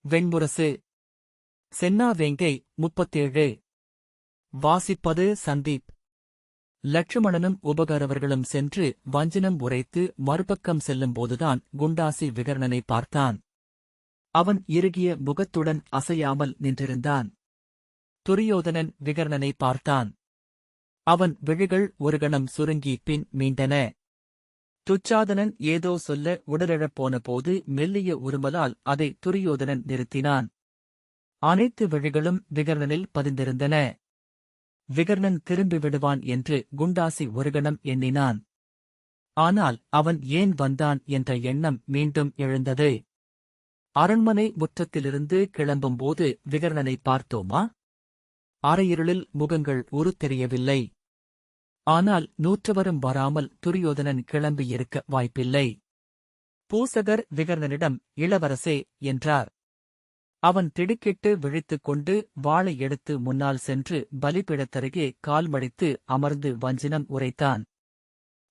வெண்முரசு. சென்னா வேங்கை 37. வாசிப்பது சந்தீப். லட்சுமணனும் உபகரவர்களும் சென்று வஞ்சினம் உரைத்து மறுபக்கம் செல்லும்போதுதான் குண்டாசி விகர்ணனை பார்த்தான். அவன் இறுகிய முகத்துடன் அசையாமல் நின்றிருந்தான். துரியோதனன் விகர்ணனை பார்த்தான். அவன் விழிகள் ஒரு கணம் சுருங்கி பின் மீண்டன. துச்சாதனன் ஏதோ சொல்ல உடலிழப் போன போது மெல்லிய உருமலால் அதை துரியோதனன் நிறுத்தினான். அனைத்து விழிகளும் விகர்ணனில் பதிந்திருந்தன. விகர்ணன் திரும்பி விடுவான் என்று குண்டாசி ஒருகணம் எண்ணினான். ஆனால் அவன் ஏன் வந்தான் என்ற எண்ணம் மீண்டும் எழுந்தது. அரண்மனை முற்றத்திலிருந்து கிளம்பும்போது விகர்ணனை பார்த்தோமா? அரையிருளில் முகங்கள் தெரியவில்லை. ஆனால் நூற்றவரும் வராமல் துரியோதனன் கிளம்பியிருக்க வாய்ப்பில்லை. பூசகர் விகர்ணனிடம் இளவரசே என்றார். அவன் திடுக்கிட்டு விழித்துக் கொண்டு வாளை எடுத்து முன்னால் சென்று பலிபீடத்தருகே கால் மடித்து அமர்ந்து வஞ்சினம் உரைத்தான்.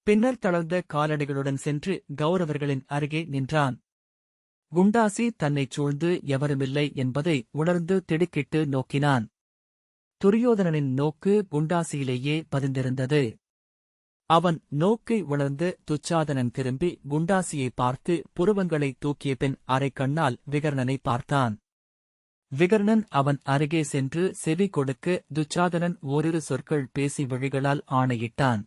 பின்னர் தளர்ந்த காலடிகளுடன் சென்று கௌரவர்களின் அருகே நின்றான். குண்டாசி தன்னைச் சூழ்ந்து எவருமில்லை என்பதை உணர்ந்து திடுக்கிட்டு நோக்கினான். துரியோதனனின் நோக்கு குண்டாசியிலேயே பதிந்திருந்தது. அவன் நோக்கை உணர்ந்து துச்சாதனன் திரும்பி குண்டாசியை பார்த்து புருவங்களை தூக்கிய பின் அரைக்கண்ணால் விகர்ணனை பார்த்தான். விகர்ணன் அவன் அருகே சென்று செவி கொடுக்க துச்சாதனன் ஓரிரு சொற்கள் பேசி விழிகளால் ஆணையிட்டான்.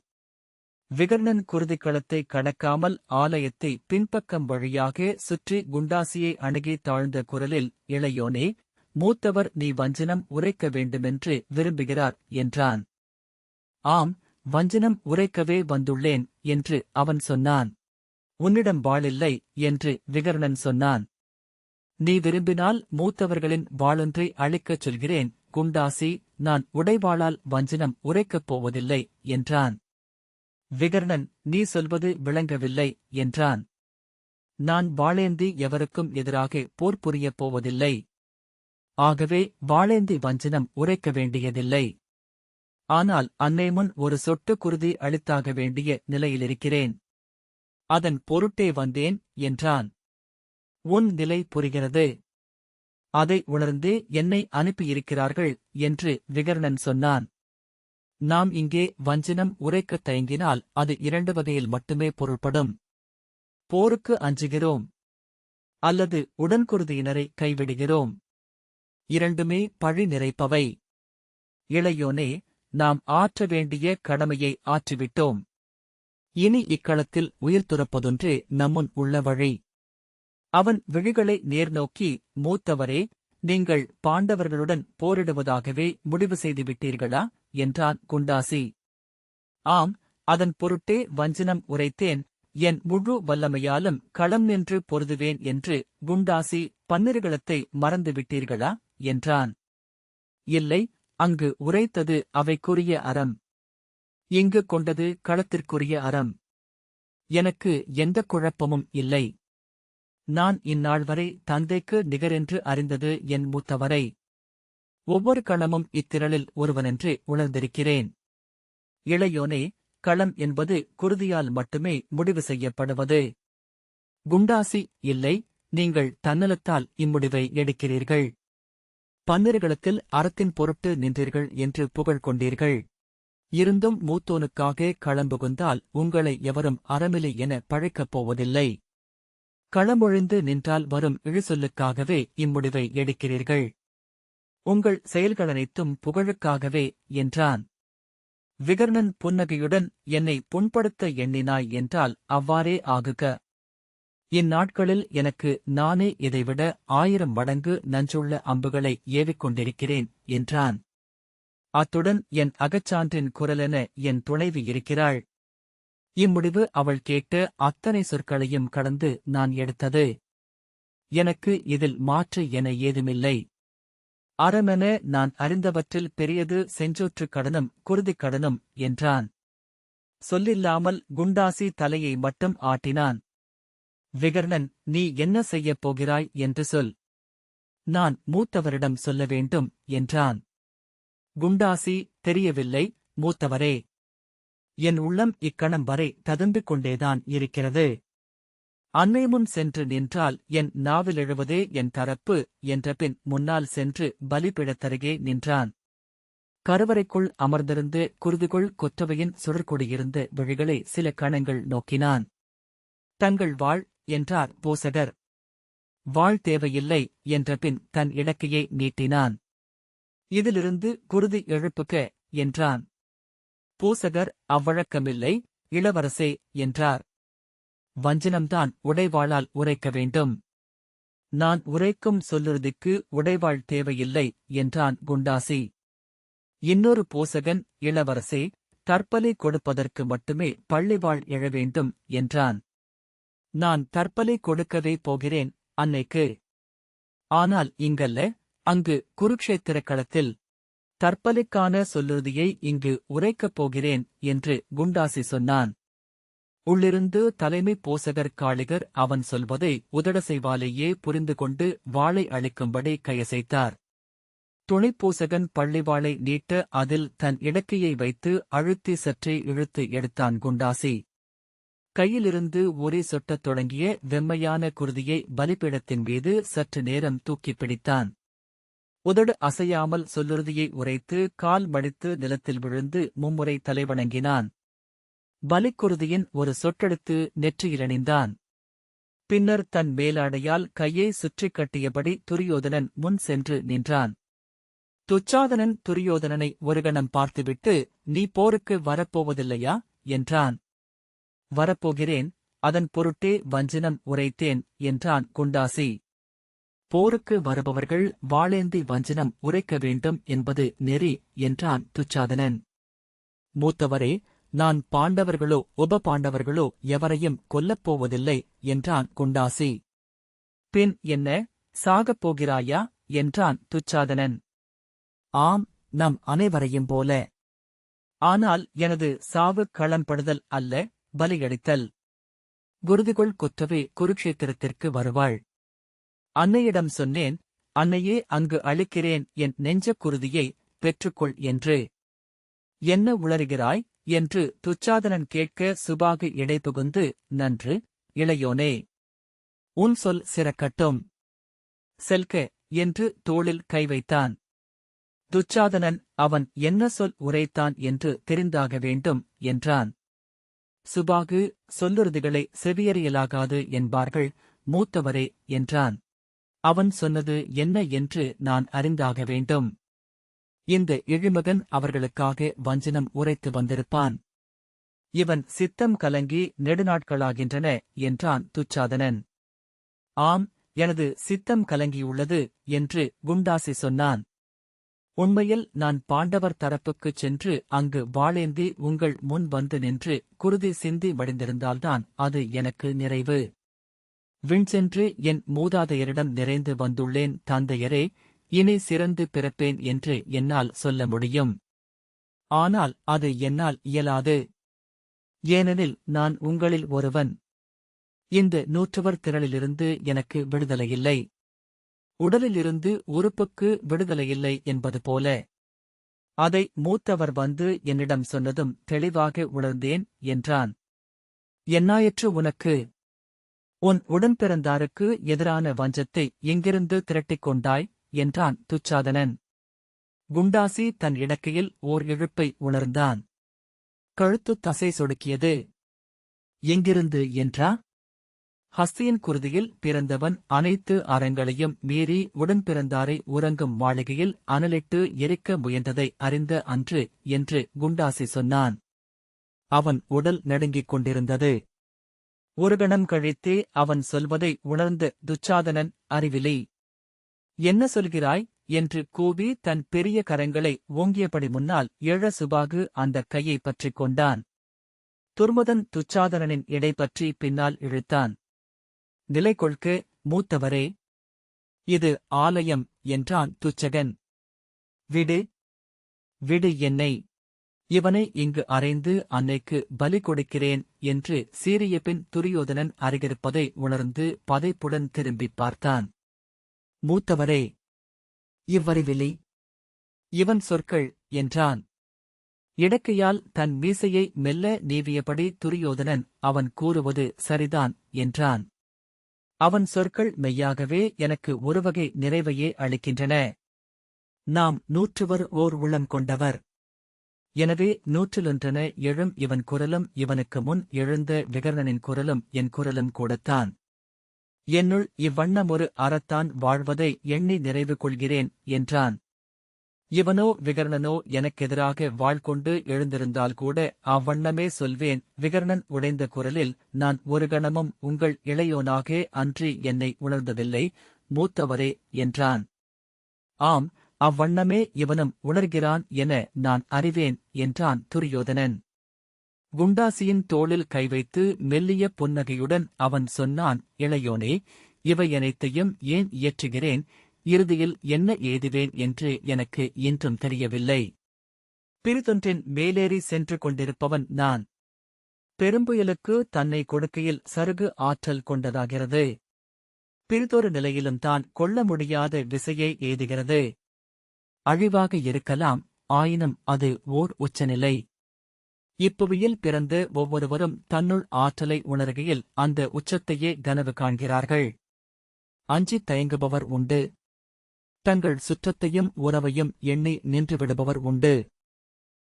விகர்ணன் குருதிக்களத்தை கடக்காமல் ஆலயத்தை பின்பக்கம் வழியாக சுற்றி குண்டாசியை அணுகி தாழ்ந்த குரலில், இளையோனே, மூத்தவர் நீ வஞ்சினம் உரைக்க வேண்டுமென்று விரும்புகிறார் என்றான். ஆம், வஞ்சினம் உரைக்கவே வந்துள்ளேன் என்று அவன் சொன்னான். உன்னிடம் வாளில்லை என்று விகர்ணன் சொன்னான். நீ விரும்பினால் மூத்தவர்களின் வாளொன்றை அழிக்கச் சொல்கிறேன் குண்டாசி, நான் உடைவாளால் வஞ்சினம் உரைக்கப் போவதில்லை என்றான். விகர்ணன், நீ சொல்வது விளங்கவில்லை என்றான். நான் வாளேந்தி எவருக்கும் எதிராக போர் புரியப் போவதில்லை. ஆகவே வாளேந்தி வஞ்சினம் உரைக்க வேண்டியதில்லை. ஆனால் அன்னைமுன் ஒரு சொட்டு குருதி அளித்தாக வேண்டிய நிலையிலிருக்கிறேன். அதன் பொருட்டே வந்தேன் என்றான். உன் நிலை புரிகிறது. அதை உணர்ந்தே என்னை அனுப்பியிருக்கிறார்கள் என்று விகர்ணன் சொன்னான். நாம் இங்கே வஞ்சினம் உரைக்கத் தயங்கினால் அது இரண்டு வகையில் மட்டுமே பொருள்படும். போருக்கு அஞ்சுகிறோம், அல்லது உடன்குருதியினரை கைவிடுகிறோம். இரண்டுமே பழி நிறைப்பவை. இளையோனே, நாம் ஆற்ற வேண்டிய கடமையை ஆற்றிவிட்டோம். இனி இக்களத்தில் உயிர் துறப்பதொன்றே நம்முன் உள்ள வழி. அவன் விழிகளை நேர்நோக்கி, மூத்தவரே, நீங்கள் பாண்டவர்களுடன் போரிடுவதாகவே முடிவு செய்துவிட்டீர்களா என்றான் குண்டாசி. ஆம், அதன் பொருட்டே வஞ்சினம் உரைத்தேன். என் முழு வல்லமையாலும் களம் நின்று பொருதுவேன் என்று குண்டாசி பன்னிருகளத்தை மறந்துவிட்டீர்களா என்றான். இல்லை, அங்கு உரைத்தது அவைக்குரிய அறம். இங்கு கொண்டது களத்திற்குரிய அறம். எனக்கு எந்தக் குழப்பமும் இல்லை. நான் இந்நாள் வரை தந்தைக்கு நிகரென்று அறிந்தது என் மூத்தவரை. ஒவ்வொரு களமும் இத்திரளில் ஒருவனென்று உணர்ந்திருக்கிறேன். இளையோனே, களம் என்பது குருதியால் மட்டுமே முடிவு செய்யப்படுவது. குண்டாசி, இல்லை, நீங்கள் தன்னலத்தால் இம்முடிவை எடுக்கிறீர்கள். பன்னிருகளத்தில் அறத்தின் பொருட்டு நின்றீர்கள் என்று புகழ் கொண்டீர்கள். இருந்தும் மூத்தோனுக்காக களம்புகுந்தால் உங்களை எவரும் அறமில்லை என பழைக்கப் போவதில்லை. களமொழிந்து நின்றால் வரும் இழுசொல்லுக்காகவே இம்முடிவை எடுக்கிறீர்கள். உங்கள் செயல்களனைத்தும் புகழுக்காகவே என்றான். விகர்ணன் புன்னகையுடன், என்னை புண்படுத்த எண்ணினாய் என்றால் அவ்வாறே ஆகுக. இந்நாட்களில் எனக்கு நானே இதைவிட 1000 மடங்கு நஞ்சுள்ள அம்புகளை ஏவிக் கொண்டிருக்கிறேன் என்றான். அத்துடன் என் அகச்சான்றின் குரலென என் துணைவி இருக்கிறாள். இம்முடிவு அவள் கேட்ட அத்தனை சொற்களையும் கடந்து நான் எடுத்தது. எனக்கு இதில் மாற்று என ஏதுமில்லை. அறமென நான் அறிந்தவற்றில் பெரியது செஞ்சோற்றுக் கடனும் குருதிக் கடனும் என்றான். சொல்லில்லாமல் குண்டாசி தலையை மட்டும் ஆட்டினான். விகர்ணன், நீ என்ன செய்யப் போகிறாய் என்று சொல். நான் மூத்தவரிடம் சொல்ல வேண்டும் என்றான். குண்டாசி, தெரியவில்லை மூத்தவரே. என் உள்ளம் இக்கணம் வரை ததும்பிக் கொண்டேதான் இருக்கிறது. அன்னை முன் சென்று நின்றால் என் நாவிலெழுவதே என் தரப்பு என்றபின் முன்னால் சென்று பலிபீடத்தருகே நின்றான். கருவறைக்குள் அமர்ந்திருந்து குருதிக்குள் கொற்றவையின் சுடர்கொடியிருந்த விழிகளை சில கணங்கள் நோக்கினான். தங்கள் வாழ் என்றார் போசகர். வாழ் தேவையில்லை என்றபின் தன் இடக்கையை நீட்டினான். இதிலிருந்து குருதி எழுப்புக என்றான். பூசகர் அவ்வழக்கமில்லை இளவரசே என்றார். வஞ்சனம்தான் உடைவாளால் உரைக்க வேண்டும். நான் உரைக்கும் சொல்லுறுதிக்கு உடைவாள் தேவையில்லை என்றான் குண்டாசி. இன்னொரு பூசகன் இளவரசே தற்பலை கொடுப்பதற்கு மட்டுமே பள்ளிவாள் எழ வேண்டும் என்றான். நான் தற்பலை கொடுக்கவே போகிறேன் அன்னைக்கு. ஆனால் இங்கல்ல, அங்கு குருக்ஷேத்திரக் களத்தில் தற்பலைக்கான சொல்லுறுதியை இங்கு உரைக்கப் போகிறேன் என்று குண்டாசி சொன்னான். உள்ளிருந்து தலைமை போசகர் காளிகர் அவன் சொல்வதை உதடசைவாலேயே புரிந்து கொண்டு வாளை அளிக்கும்படி கையசைத்தார். துணைப்பூசகன் பள்ளிவாளை நீட்ட அதில் தன் இடக்கையை வைத்து அழுத்தி சற்றே இழுத்து எடுத்தான் குண்டாசி. கையிலிருந்து ஒரே சொட்டத் தொடங்கிய வெம்மையான குருதியை பலிபீடத்தின் மீது சற்று நேரம் தூக்கிப் பிடித்தான். உதடு அசையாமல் சொல்லுறுதியை உரைத்து கால் மடித்து நிலத்தில் விழுந்து மும்முறை தலைவணங்கினான். பலிக்குருதியின் ஒரு சொட்டெடுத்து நெற்றியிலணிந்தான். பின்னர் தன் மேலாடையால் கையை சுற்றிக் கட்டியபடி துரியோதனன் முன் சென்று நின்றான். துச்சாதனன் துரியோதனனை ஒரு கணம் பார்த்துவிட்டு, நீ போருக்கு வரப்போவதில்லையா என்றான். வரப்போகிறேன், அதன் பொருட்டே வஞ்சனம் உரைத்தேன் என்றான் குண்டாசி. போருக்கு வருபவர்கள் வாளேந்தி வஞ்சனம் உரைக்க வேண்டும் என்பது நெறி என்றான் துச்சாதனன். மூத்தவரே, நான் பாண்டவர்களோ உப பாண்டவர்களோ எவரையும் கொல்லப்போவதில்லை என்றான் குண்டாசி. பின் என்ன, சாகப் போகிறாயா என்றான் துச்சாதனன். ஆம், நம் அனைவரையும் போல. ஆனால் எனது சாவு களம்படுதல் அல்ல, பலியளித்தல். குருதிகொள் கொற்றவே குருக்ஷேத்திரத்திற்கு வருவாள். அன்னையிடம் சொன்னேன், அன்னையே அங்கு அளிக்கிறேன் என் நெஞ்சக் குருதியை பெற்றுக்கொள் என்று. என்ன உளறுகிறாய் என்று துச்சாதனன் கேட்க சுபாகு இடைபுகுந்து, நன்று, இளையோனே. உன் சொல் சிறக்கட்டும். செல்க என்று தோளில் கை வைத்தான். துச்சாதனன் அவன் என்ன சொல் உரைத்தான் என்று தெரிந்தாக வேண்டும் என்றான். சுபாகு, சொல்லுறுதிகளை செவியறியலாகாது என்பார்கள், மூத்தவரே என்றான். அவன் சொன்னது என்ன என்று நான் அறிந்தாக வேண்டும். இந்த இழிமகன் அவர்களுக்காக வஞ்சனம் உரைத்து வந்திருப்பான். இவன் சித்தம் கலங்கி நெடுநாட்களாகின்றன என்றான் துச்சாதனன். ஆம், எனது சித்தம் கலங்கியுள்ளது என்று குண்டாசி சொன்னான். உண்மையில் நான் பாண்டவர் தரப்புக்குச் சென்று அங்கு வாளேந்தி உங்கள் முன் வந்து நின்று குருதி சிந்தி வடிந்திருந்தால்தான் அது எனக்கு நிறைவு. விண்சென்று என் மூதாதையரிடம் நிறைந்து வந்துள்ளேன் தந்தையரே, இனி சிறந்து பிறப்பேன் என்று என்னால் சொல்ல முடியும். ஆனால் அது என்னால் இயலாது. ஏனெனில் நான் உங்களில் ஒருவன். இந்த நூற்றுவர் திரளிலிருந்து எனக்கு விடுதலையில்லை. உடலிலிருந்து உறுப்புக்கு விடுதலையில்லை என்பது போல. அதை மூத்தவர் வந்து என்னிடம் சொன்னதும் தெளிவாக உணர்ந்தேன் என்றான். என்னாயிற்று உனக்கு? உன் உடன்பிறந்தாருக்கு எதிரான வஞ்சத்தை எங்கிருந்து திரட்டிக் கொண்டாய் என்றான் துச்சாதனன். குண்டாசி தன் இடக்கையில் ஓர் இழுப்பை உணர்ந்தான். கழுத்துத் தசை சொடுக்கியது. எங்கிருந்து என்றா? ஹஸ்தியின் குருதியில் பிறந்தவன் அனைத்து அறங்களையும் மீறி உடன்பிறந்தாரை உறங்கும் மாளிகையில் அனலிட்டு எரிக்க முயன்றதை அறிந்த அன்று என்று குண்டாசி சொன்னான். அவன் உடல் நடுங்கிக் கொண்டிருந்தது. ஒரு கணம் கழித்தே அவன் சொல்வதை உணர்ந்த துச்சாதனன், அறிவிலி, என்ன சொல்கிறாய் என்று கூவி தன் பெரிய கரங்களை ஓங்கியபடி முன்னால் எழ சுபாகு அந்தக் கையை பற்றிக் கொண்டான். துர்முதன் துச்சாதனனின் இடை பற்றி பின்னால் இழுத்தான். நிலை கொள்க, மூத்தவரே. இது ஆலயம் என்றான் துச்சகன். விடு, விடு என்னை. இவனை இங்கு அறைந்து அன்னைக்கு பலி கொடுக்கிறேன் என்று சீறிய பின் துரியோதனன் அருகிருப்பதை உணர்ந்து பதைப்புடன் திரும்பிப் பார்த்தான். மூத்தவரே, இவ்வறிவிலி. இவன் சொற்கள் என்றான். இடக்கையால் தன் மீசையை மெல்ல நீவியபடி துரியோதனன் அவன் கூறுவது சரிதான் என்றான். அவன் சொற்கள் மெய்யாகவே எனக்கு ஒருவகை நிறைவையே அளிக்கின்றன. நாம் 100 ஓர் உள்ளம் கொண்டவர். எனவே 101 எழும் இவன் குரலும் இவனுக்கு முன் எழுந்த விகர்ணனின் குரலும் என் குரலும் கூடத்தான். என்னுள் இவ்வண்ணமொரு அறத்தான் வாழ்வதை எண்ணி நிறைவு கொள்கிறேன் என்றான். இவனோ விகர்ணனோ எனக்கெதிராக வாழ்கொண்டு எழுந்திருந்தால் கூட அவ்வண்ணமே சொல்வேன். விகர்ணன் உடைந்த குரலில், நான் ஒரு கணமும் உங்கள் இளையோனாக அன்றி என்னை உணர்ந்ததில்லை மூத்தவரே என்றான். ஆம், அவ்வண்ணமே இவனும் உணர்கிறான் என நான் அறிவேன் என்றான் துரியோதனன். குண்டாசியின் தோளில் கை வைத்து மெல்லிய புன்னகையுடன் அவன் சொன்னான், இளையோனே, இவையனைத்தையும் ஏன் இயற்றுகிறேன், இறுதியில் என்ன ஏதுவேன் என்று எனக்கு இன்றும் தெரியவில்லை. பிரிதொன்றின் மேலேறி சென்று கொண்டிருப்பவன் நான். பெரும்புயலுக்கு தன்னை கொடுக்கையில் சருகு ஆற்றல் கொண்டதாகிறது. பிரிதொரு நிலையிலும் தான் கொள்ள முடியாத விசையை ஏதுகிறது. அழிவாக இருக்கலாம், ஆயினும் அது ஓர் உச்சநிலை. இப்புவியில் பிறந்த ஒவ்வொருவரும் தன்னுள் ஆற்றலை உணர்கையில் அந்த உச்சத்தையே கனவு காண்கிறார்கள். அஞ்சித் தயங்குபவர் உண்டு. தங்கள் சுற்றத்தையும் உறவையும் எண்ணி நின்றுவிடுபவர் உண்டு.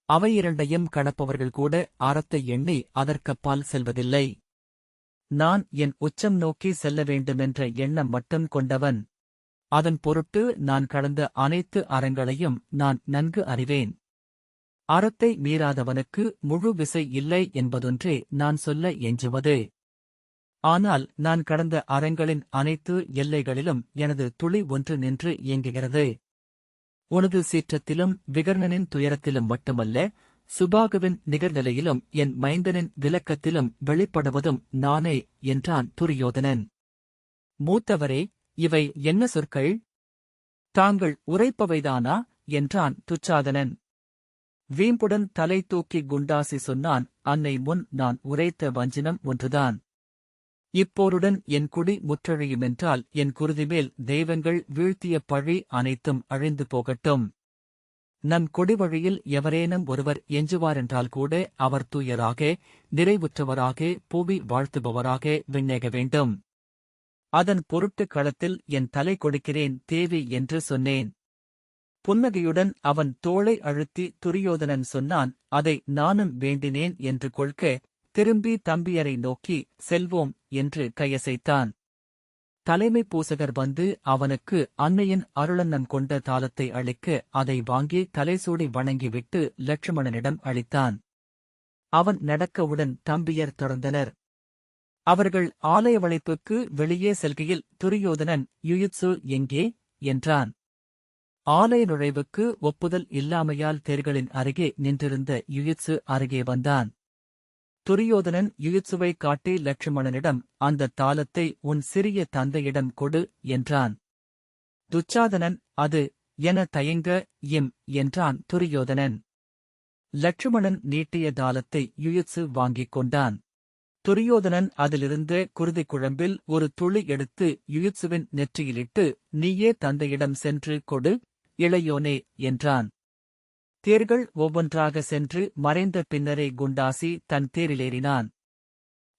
அவை இரண்டையும் கடப்பவர்கள் கூட அறத்தை எண்ணி அதற்கப்பால் செல்வதில்லை. நான் என் உச்சம் நோக்கி செல்ல வேண்டுமென்ற எண்ணம் மட்டும் கொண்டவன். அதன் பொருட்டு நான் கடந்த அனைத்து அறங்களையும் நான் நன்கு அறிவேன். அறத்தை மீறாதவனுக்கு முழு விசை இல்லை என்பதொன்றே நான் சொல்ல எஞ்சுவது. ஆனால் நான் கடந்த அறங்களின் அனைத்து எல்லைகளிலும் எனது துளி ஒன்று நின்று இயங்குகிறது. உனது சீற்றத்திலும் விகர்ணனின் துயரத்திலும் மட்டுமல்ல, சுபாகுவின் நிகர்நிலையிலும் என் மைந்தனின் விலக்கத்திலும் வெளிப்படுவதும் நானே என்றான் துரியோதனன். மூத்தவரே, இவை என்ன சொற்கள்? தாங்கள் உரைப்பவைதானா என்றான் துச்சாதனன். வீம்புடன் தலை தூக்கி குண்டாசி சொன்னான், அன்னை முன் நான் உரைத்த வஞ்சினம் ஒன்றுதான். இப்போருடன் என் குடி முற்றழியுமென்றால் என் குருதிமேல் தெய்வங்கள் வீழ்த்திய பழி அனைத்தும் அழிந்து போகட்டும். நம் கொடிவழியில் எவரேனும் ஒருவர் எஞ்சுவாரென்றால் கூட அவர் தூயராக, நிறைவுற்றவராக, புவி வாழ்த்துபவராக விண்ணேக வேண்டும். அதன் பொருட்டு களத்தில் என் தலை கொடுக்கிறேன் தேவி என்று சொன்னேன். புன்னகையுடன் அவன் தோளை அழுத்தி துரியோதனன் சொன்னான், அதை நானும் வேண்டினேன் என்று கொள்க. திரும்பி தம்பியரை நோக்கி செல்வோம் என்று கையசைத்தான். தலைமை பூசகர் வந்து அவனுக்கு அன்னையின் அருளன்னம் கொண்ட தாளத்தை அளிக்க அதை வாங்கி தலைசூடி வணங்கிவிட்டு லட்சுமணனிடம் அளித்தான். அவன் நடக்கவுடன் தம்பியர் தொடர்ந்தனர். அவர்கள் ஆலய வளைப்புக்கு வெளியே செல்கையில் துரியோதனன், யுயுத்சு எங்கே என்றான். ஆலய நுழைவுக்கு ஒப்புதல் இல்லாமையால் தேர்களின் அருகே நின்றிருந்த யுயுத்சு அருகே வந்தான். துரியோதனன் யுயுத்சுவை காட்டி லட்சுமணனிடம், அந்த தாளத்தை உன் சிறிய தந்தையிடம் கொடு என்றான். துச்சாதனன், அது என தயங்க என்றான் துரியோதனன். லட்சுமணன் நீட்டிய தாளத்தை யுயுத்சு வாங்கிக் கொண்டான். துரியோதனன் அதிலிருந்த குருதிக் குழம்பில் ஒரு துளி எடுத்து யுயுத்சுவின் நெற்றியிலிட்டு, நீயே தந்தையிடம் சென்று கொடு இளையோனே என்றான். தேர்கள் ஒவ்வொன்றாக சென்று மறைந்த பின்னரே குண்டாசி தன் தேரிலேறினான்.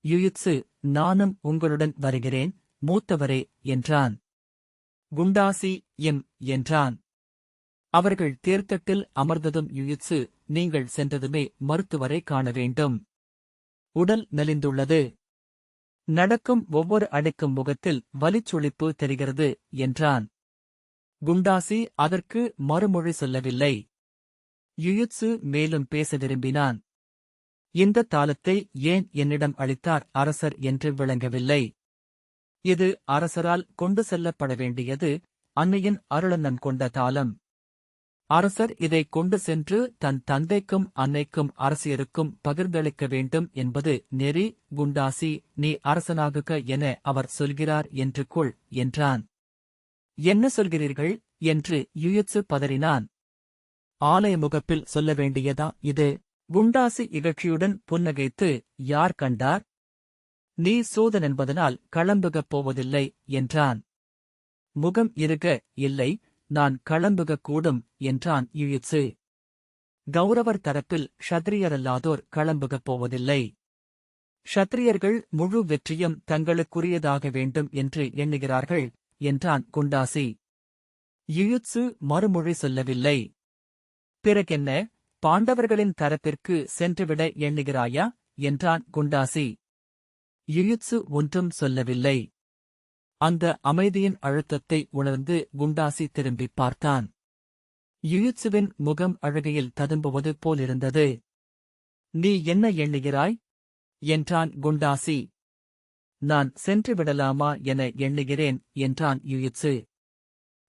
யுயுத்சு, நானும் உங்களுடன் வருகிறேன் மூத்தவரே என்றான். குண்டாசி என்றான். அவர்கள் தேர்தட்டில் அமர்ந்ததும் யுயுத்சு, நீங்கள் சென்றதுமே மருத்துவரை காண வேண்டும். உடல் மெலிந்துள்ளது. நடக்கும் ஒவ்வொரு அடிக்கும் முகத்தில் வலிச்சுளிப்பு தெரிகிறது என்றான். குண்டாசி அதற்கு மறுமொழி சொல்லவில்லை. யுயுத்சு மேலும் பேச விரும்பினான். இந்த தாளத்தை ஏன் என்னிடம் அளித்தார் அரசர் என்று விளங்கவில்லை. இது அரசரால் கொண்டு செல்லப்பட வேண்டியது, அன்னையின் அருளன்னம் கொண்ட தாளம். அரசர் இதை கொண்டு சென்று தன் தந்தைக்கும் அன்னைக்கும் அரசியருக்கும் பகிர்ந்தளிக்க வேண்டும் என்பது நெறி. குண்டாசி, நீ அரசனாகுக என அவர் சொல்கிறார் என்று கொள் என்றான். என்ன சொல்கிறீர்கள் என்று யுயுத்சு பதறினான். ஆலய முகப்பில் சொல்ல வேண்டியதா இது? குண்டாசி இகழ்ச்சியுடன் புன்னகைத்து, யார் கண்டார்? நீ சூதன் என்பதனால் களம்புகப் போவதில்லை என்றான். முகம் இருக, இல்லை, நான் களம்புகக் கூடும் என்றான் யுயுத்சு. கௌரவர் தரப்பில் க்ஷத்ரியரல்லாதோர் களம்புகப் போவதில்லை. க்ஷத்திரியர்கள் முழு வெற்றியும் தங்களுக்குரியதாக வேண்டும் என்று எண்ணுகிறார்கள் என்றான் குண்டாசி. யுயுத்சு மறுமொழி சொல்லவில்லை. பிறகென்ன, பாண்டவர்களின் தரப்பிற்கு சென்றுவிட எண்ணுகிறாயா என்றான் குண்டாசி. யுயுத்சு ஒன்றும் சொல்லவில்லை. அந்த அமைதியின் அழுத்தத்தை உணர்ந்து குண்டாசி திரும்பிப் பார்த்தான். யுயுத்சுவின் முகம் அழுகையில் ததும்புவது போலிருந்தது. நீ என்ன எண்ணுகிறாய் என்றான் குண்டாசி. நான் சென்று விடலாமா என எண்ணுகிறேன் என்றான் யுயுத்சு.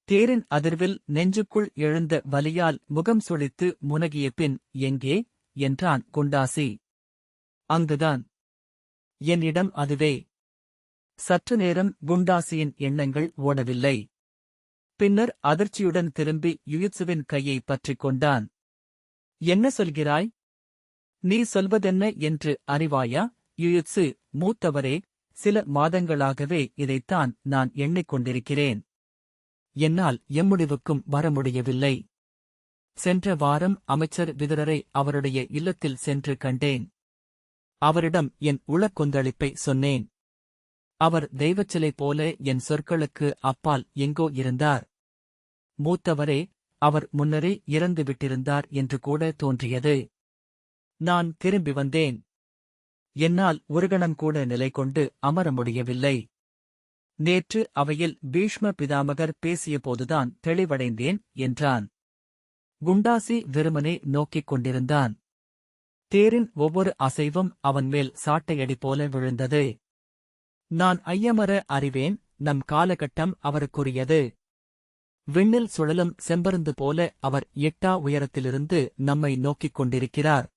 தேரின் அதிர்வில் நெஞ்சுக்குள் எழுந்த வலியால் முகம் சுளித்து முனகிய பின் எங்கே என்றான் குண்டாசி. அங்குதான். என்னிடம் அதுவே. சற்று நேரம் குண்டாசியின் எண்ணங்கள் ஓடவில்லை. பின்னர் அதிர்ச்சியுடன் திரும்பி யுயுத்சுவின் கையை பற்றிக் கொண்டான். என்ன சொல்கிறாய்? நீ சொல்வதென்ன என்று அறிவாயா? யுயுத்சு, மூத்தவரே, சில மாதங்களாகவே இதைத்தான் நான் எண்ணிக்கொண்டிருக்கிறேன். என்னால் எம்முடிவுக்கும் வர முடியவில்லை. சென்ற வாரம் அமைச்சர் விதுரரை அவருடைய இல்லத்தில் சென்று கண்டேன். அவரிடம் என் உளக்கொந்தளிப்பை சொன்னேன். அவர் தெய்வச்சிலை போல என் சொற்களுக்கு அப்பால் எங்கோ இருந்தார். மூத்தவரே, அவர் முன்னரே இறந்துவிட்டிருந்தார் என்று கூட தோன்றியது. நான் திரும்பி வந்தேன். என்னால் ஒரு கணம் கூட நிலை கொண்டு அமர முடியவில்லை. நேற்று அவையில் பீஷ்ம பிதாமகர் பேசியபோதுதான் தெளிவடைந்தேன் என்றான். குண்டாசி வெறுமனே நோக்கிக் கொண்டிருந்தான். தேரின் ஒவ்வொரு அசைவும் அவன் மேல் சாட்டையடி போல விழுந்தது. நான் ஐயமற அறிவேன், நம் காலகட்டம் அவருக்குரியது. விண்ணில் சுழலும் செம்பருந்து போல அவர் எட்டா உயரத்திலிருந்து நம்மை நோக்கிக் கொண்டிருக்கிறார்.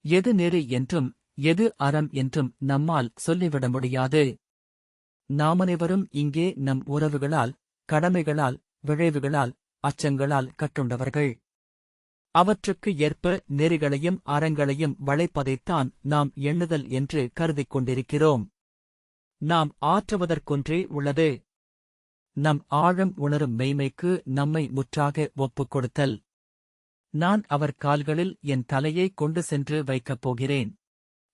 எது நெறி என்றும் எது அறம் என்றும் நம்மால் சொல்லிவிட முடியாது. நாமனைவரும் இங்கே நம் உறவுகளால், கடமைகளால், விழைவுகளால், அச்சங்களால் கட்டுண்டவர்கள். அவற்றுக்கு ஏற்ப நெறிகளையும் அறங்களையும் வளைப்பதைத்தான் நாம் எண்ணுதல் என்று கருதிக் கொண்டிருக்கிறோம். நாம் ஆற்றுவதற்கொன்றே உள்ளது. நம் ஆழம் உணரும் மெய்மைக்கு நம்மை முற்றாக ஒப்புக் கொடுத்தல். நான் அவர் கால்களில் என் தலையை கொண்டு சென்று வைக்கப் போகிறேன்.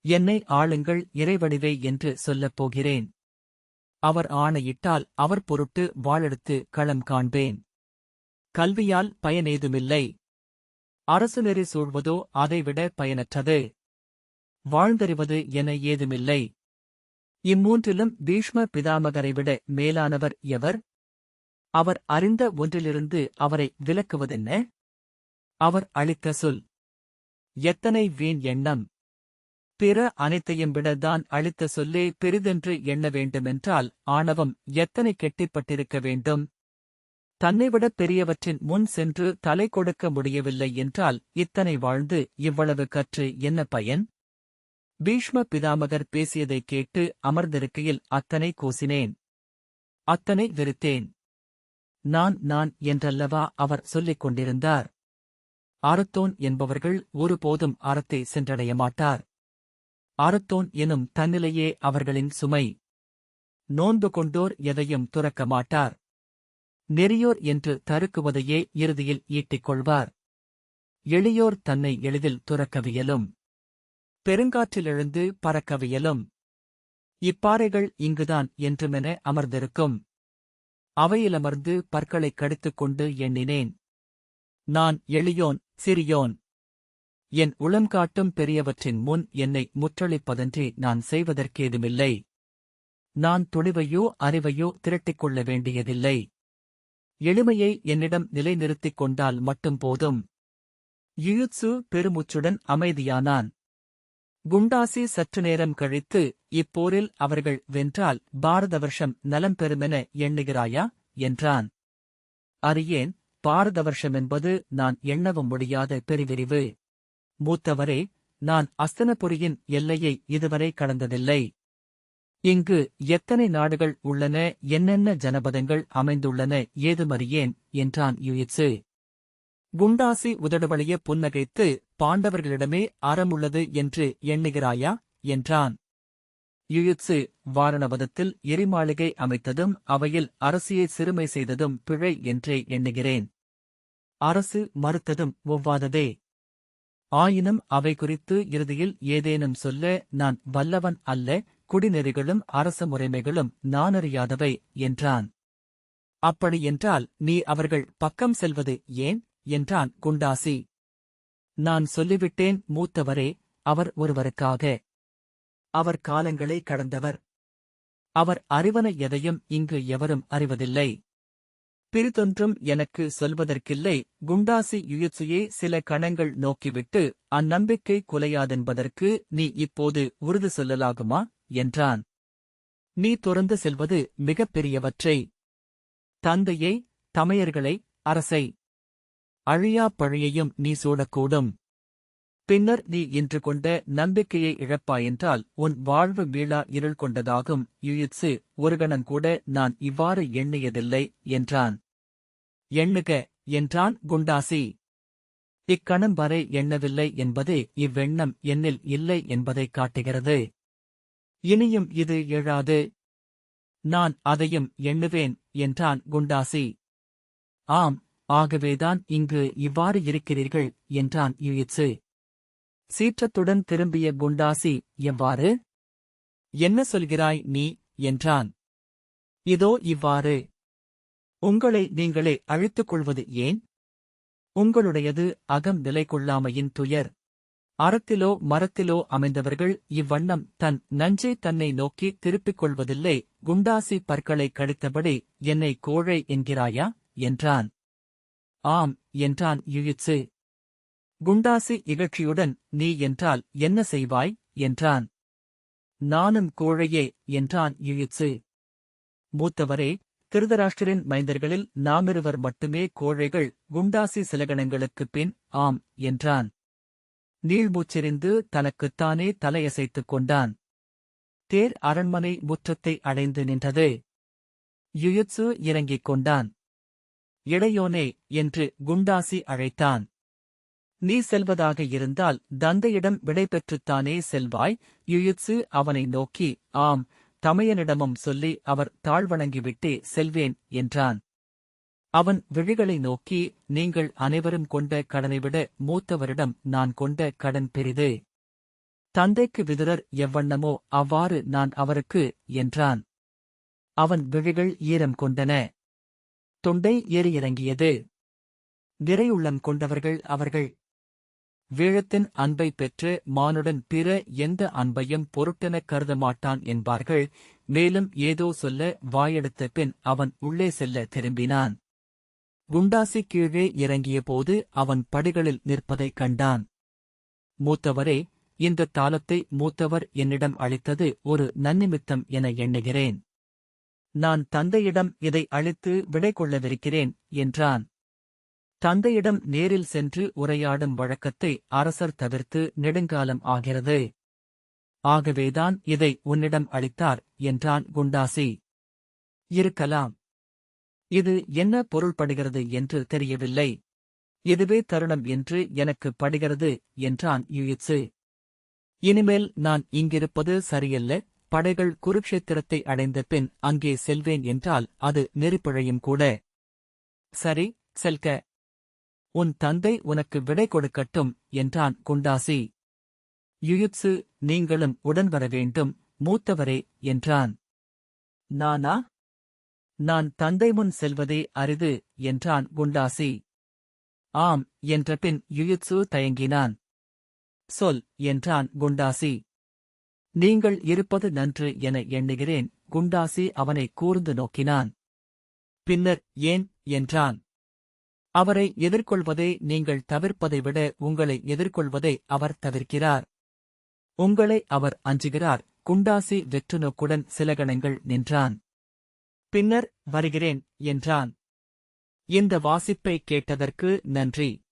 என்னை ஆளுங்கள் இறைவடிவே என்று சொல்லப் போகிறேன். அவர் ஆணையிட்டால் அவர் பொருட்டு வாளெடுத்து களம் காண்பேன். கல்வியால் பயனேதுமில்லை. அரசு நெறி சூழ்வதோ அதைவிட பயனற்றது. வாழ்ந்தறிவது என ஏதுமில்லை. இம்மூன்றிலும் பீஷ்ம பிதாமகரைவிட மேலானவர் எவர்? அவர் அறிந்த ஒன்றிலிருந்து அவரை விலக்குவதென்ன? அவர் அளித்த சொல். எத்தனை வீண் எண்ணம்! பிற அனைத்தையும் விடத்தான் அளித்த சொல்லே பெரிதென்று எண்ண வேண்டுமென்றால் ஆணவம் எத்தனை கெட்டிப்பட்டிருக்க வேண்டும்! தன்னைவிடப் பெரியவற்றின் முன் சென்று தலை கொடுக்க முடியவில்லை என்றால் இத்தனை வாழ்ந்து இவ்வளவு கற்று என்ன பயன்? பீஷ்ம பிதாமகர் பேசியதைக் கேட்டு அமர்ந்திருக்கையில் அத்தனை கூசினேன். அத்தனை வெறுத்தேன். நான் என்றல்லவா அவர் சொல்லிக் கொண்டிருந்தார். அறத்தோன் என்பவர்கள் ஒருபோதும் அறத்தை சென்றடைய மாட்டார். அறத்தோன் எனும் தன்னிலையே அவர்களின் சுமை. நோன்பு கொண்டோர் எதையும் துறக்க மாட்டார். நெறியோர் என்று தருக்குவதையே இறுதியில் ஈட்டிக் கொள்வார். எளியோர் தன்னை எளிதில் துறக்கவியலும். பெருங்காற்றிலெழுந்து பறக்கவியலும். இப்பாறைகள் இங்குதான் என்றுமென அமர்ந்திருக்கும். அவையிலமர்ந்து பற்களைக் கடித்துக் கொண்டு எண்ணினேன். நான் எளியோன், சிறியோன். என் உளம் காட்டும் பெரியவற்றின் முன் என்னை முற்றளிப்பதன்றி நான் செய்வதற்கேதுமில்லை. நான் துணிவையோ அறிவையோ திரட்டிக் கொள்ள வேண்டியதில்லை. எளிமையை என்னிடம் நிலைநிறுத்திக் கொண்டால் மட்டும் போதும். யுயுத்சு பெருமூச்சுடன் அமைதியானான். குண்டாசி சற்று நேரம் கழித்து, இப்போரில் அவர்கள் வென்றால் பாரத வருஷம் நலம் பெறுமென எண்ணுகிறாயா என்றான். அறியேன், பாரத வருஷமென்பது நான் எண்ணவும் முடியாத பெருவிரிவு. மூத்தவரே, நான் அஸ்தனபுரியின் எல்லையை இதுவரை கடந்ததில்லை. இங்கு எத்தனை நாடுகள் உள்ளன, என்னென்ன ஜனபதங்கள் அமைந்துள்ளன ஏதுமறியேன் என்றான் யுயுத்சு. குண்டாசி உதடுவழிய புன்னகைத்து, பாண்டவர்களிடமே அறமுள்ளது என்று எண்ணுகிறாயா என்றான். யுயுத்சு, வாரணவதத்தில் எரிமாளிகை அமைத்ததும் அவையில் அரசியை சிறுமை செய்ததும் பிழை என்றே எண்ணுகிறேன். அரசு மறுத்ததும் ஒவ்வாததே. ஆயினும் அவை குறித்து இறுதியில் ஏதேனும் சொல்ல நான் வல்லவன் அல்ல, குடிநெறிகளும் அரச முறைமைகளும் நானறியாதவை என்றான். அப்படியென்றால் நீ அவர்கள் பக்கம் செல்வது ஏன்? என்றான் குண்டாசி. நான் சொல்லிவிட்டேன் மூத்தவரே, அவர் ஒருவருக்காக. அவர் காலங்களை கடந்தவர். அவர் அறிவன எதையும் இங்கு எவரும் அறிவதில்லை. பிரிதொன்றும் எனக்கு சொல்வதற்கில்லை. குண்டாசி யுயுத்சுயை சில கணங்கள் நோக்கிவிட்டு, அந்நம்பிக்கை குலையாதென்பதற்கு நீ இப்போது உறுதி சொல்லலாகுமா? என்றான். நீ துறந்து செல்வது மிகப் பெரியவற்றை. தந்தையை, தமையர்களை, அரசை. அழியாப் பழியையும் நீ சூடக்கூடும். பின்னர் நீ இன்று கொண்ட நம்பிக்கையை இழப்பாயென்றால் உன் வாழ்வு மீளா இருள் கொண்டதாகும். யுயுத்சு, ஒரு கணங்கூட நான் இவ்வாறு எண்ணியதில்லை என்றான். எண்ணுக என்றான் குண்டாசி. இக்கணம் வரை எண்ணவில்லை என்பதே இவ்வெண்ணம் என்னில் இல்லை என்பதைக் காட்டுகிறது. இனியும் இது எழாது. நான் அதையும் எண்ணுவேன் என்றான் குண்டாசி. ஆம், ஆகவேதான் இங்கு இவ்வாறு இருக்கிறீர்கள் என்றான் யுயுத்சு. சீற்றத்துடன் திரும்பிய குண்டாசி, எவ்வாறு? என்ன சொல்கிறாய் நீ? என்றான். இதோ இவ்வாறு. உங்களை நீங்களே அழித்துக் கொள்வது ஏன்? உங்களுடையது அகம் நிலை கொள்ளாமையின் துயர். அறத்திலோ மரத்திலோ அமைந்தவர்கள் இவ்வண்ணம் தன் நஞ்சை தன்னை நோக்கி திருப்பிக் கொள்வதில்லை. குண்டாசி பற்களை கடித்தபடி, என்னை கோழை என்கிறாயா? என்றான். ஆம் என்றான் யுயுத்சு. குண்டாசி இகழ்ச்சியுடன், நீ என்றால் என்ன செய்வாய்? என்றான். நானும் கோழையே என்றான் யுயுத்சு. மூத்தவரே, திருதராஷ்டிரின் மைந்தர்களில் நாமிருவர் மட்டுமே கோழைகள். குண்டாசி சில கணங்களுக்குப் பின் ஆம் என்றான். நீள்மூச்செறிந்து தனக்குத்தானே தலையசைத்துக் கொண்டான். தேர் அரண்மனை முற்றத்தை அடைந்து நின்றது. யுயுத்சு இறங்கிக் கொண்டான். இளையோனே என்று குண்டாசி அழைத்தான். நீ செல்வதாக இருந்தால் தந்தையிடம் விடைபெற்றுத்தானே செல்வாய். யுயுத்சு அவனை நோக்கி, ஆம், தமையனிடமும் சொல்லி அவர் தாழ்வணங்கிவிட்டே செல்வேன் என்றான். அவன் விழிகளை நோக்கி, நீங்கள் அனைவரும் கொண்ட கடனைவிட மூத்தவரிடம் நான் கொண்ட கடன் பெரிது. தந்தைக்கு விதுரர் எவ்வண்ணமோ அவ்வாறு நான் அவருக்கு என்றான். அவன் விழிகள் ஈரம் கொண்டன. தொண்டை ஏறி இறங்கியது. நிறையுள்ளம் கொண்டவர்கள் அவர்கள். வீழத்தின் அன்பை பெற்று மானுடன் பிற எந்த அன்பையும் பொருட்டெனக் கருத மாட்டான் என்பார்கள். மேலும் ஏதோ சொல்ல வாயெடுத்த பின் அவன் உள்ளே செல்ல திரும்பினான். குண்டாசி கீழே இறங்கியபோது அவன் படிகளில் நிற்பதைக் கண்டான். மூத்தவரே, இந்த தாளத்தை மூத்தவர் என்னிடம் அளித்தது ஒரு நன்னிமித்தம் என எண்ணுகிறேன். நான் தந்தையிடம் இதை அளித்து விடை கொள்ளவிருக்கிறேன் என்றான். தந்தையிடம் நேரில் சென்று உரையாடும் வழக்கத்தை அரசர் தவிர்த்து நெடுங்காலம் ஆகிறது. ஆகவேதான் இதை உன்னிடம் அளித்தார் என்றான் குண்டாசி. இருக்கலாம். இது என்ன பொருள்படுகிறது என்று தெரியவில்லை. இதுவே தருணம் என்று எனக்கு படுகிறது என்றான் யுயுத்சு. இனிமேல் நான் இங்கிருப்பது சரியல்ல. படைகள் குருக்ஷேத்திரத்தை அடைந்த பின் அங்கே செல்வேன் என்றால் அது நெறிப்பிழையும் கூட. சரி, செல்க. உன் தந்தை உனக்கு விடை கொடுக்கட்டும் என்றான் குண்டாசி. யுயுத்சு, நீங்களும் உடன் வர வேண்டும் மூத்தவரே என்றான். நானா? நான் தந்தை முன் செல்வதே அரிது என்றான் குண்டாசி. ஆம் என்றபின் யுயுத்சு தயங்கினான். சொல் என்றான் குண்டாசி. நீங்கள் இருப்பது நன்று என எண்ணுகிறேன். குண்டாசி அவனை கூர்ந்து நோக்கினான். பின்னர் ஏன் என்றான். அவரை எதிர்கொள்வதை நீங்கள் தவிர்ப்பதை விட உங்களை எதிர்கொள்வதை அவர் தவிர்க்கிறார். உங்களை அவர் அஞ்சுகிறார். குண்டாசி வெற்று நோக்குடன் சில கணங்கள் நின்றான். பின்னர் வருகிறேன் என்றான். இந்த வாசிப்பை கேட்டதற்கு நன்றி.